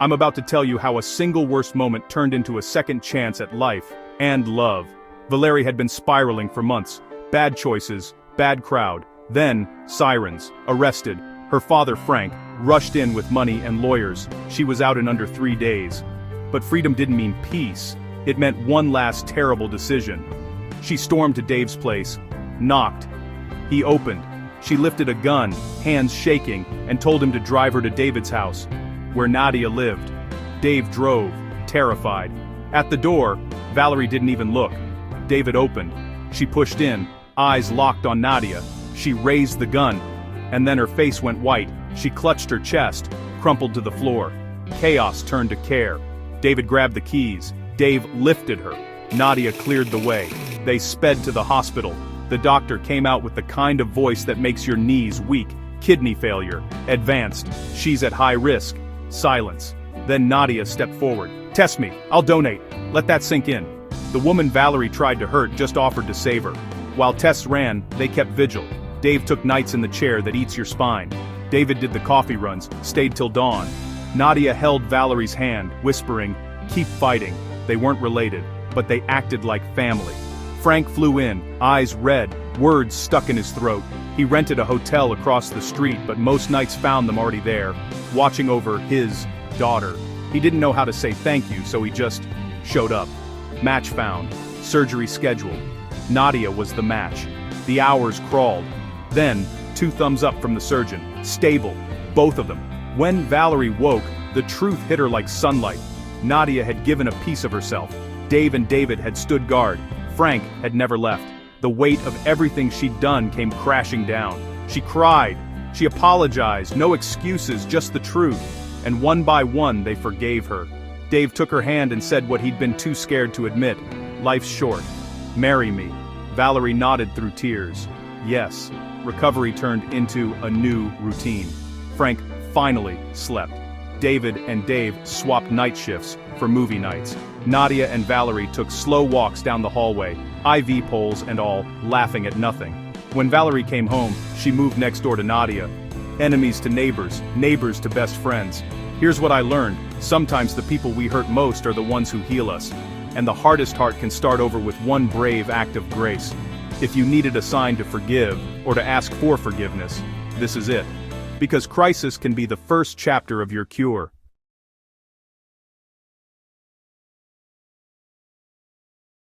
I'm about to tell you how a single worst moment turned into a second chance at life and love. Valerie had been spiraling for months. Bad choices, bad crowd, then sirens, arrested. Her father, Frank, rushed in with money and lawyers. She was out in under 3 days. But freedom didn't mean peace. It meant one last terrible decision. She stormed to Dave's place, knocked. He opened. She lifted a gun, hands shaking, and told him to drive her to David's house, where Nadia lived. Dave drove, terrified. At the door, Valerie didn't even look. David opened. She pushed in, eyes locked on Nadia. She raised the gun, and then her face went white. She clutched her chest, crumpled to the floor. Chaos turned to care. David grabbed the keys. Dave lifted her. Nadia cleared the way. They sped to the hospital. The doctor came out with the kind of voice that makes your knees weak. Kidney failure. Advanced. She's at high risk. Silence. Then Nadia stepped forward. "Test me. I'll donate. Let that sink in." The woman Valerie tried to hurt just offered to save her. While tests ran, they kept vigil. Dave took nights in the chair that eats your spine. David did the coffee runs, stayed till dawn. Nadia held Valerie's hand, whispering, "Keep fighting." They weren't related, but they acted like family. Frank flew in, eyes red, words stuck in his throat. He rented a hotel across the street, but most nights found them already there, watching over his daughter. He didn't know how to say thank you, so he just showed up. Match found. Surgery scheduled. Nadia was the match. The hours crawled. Then, 2 thumbs up from the surgeon. Stable. Both of them. When Valerie woke, the truth hit her like sunlight. Nadia had given a piece of herself. Dave and David had stood guard. Frank had never left. The weight of everything she'd done came crashing down. She cried. She apologized. No excuses, just the truth. And one by one, they forgave her. Dave took her hand and said what he'd been too scared to admit. "Life's short. Marry me." Valerie nodded through tears. Yes. Recovery turned into a new routine. Frank finally slept. David and Dave swapped night shifts for movie nights. Nadia and Valerie took slow walks down the hallway, IV poles and all, laughing at nothing. When Valerie came home, she moved next door to Nadia. Enemies to neighbors, neighbors to best friends. Here's what I learned: sometimes the people we hurt most are the ones who heal us. And the hardest heart can start over with one brave act of grace. If you needed a sign to forgive, or to ask for forgiveness, this is it. Because crisis can be the first chapter of your cure.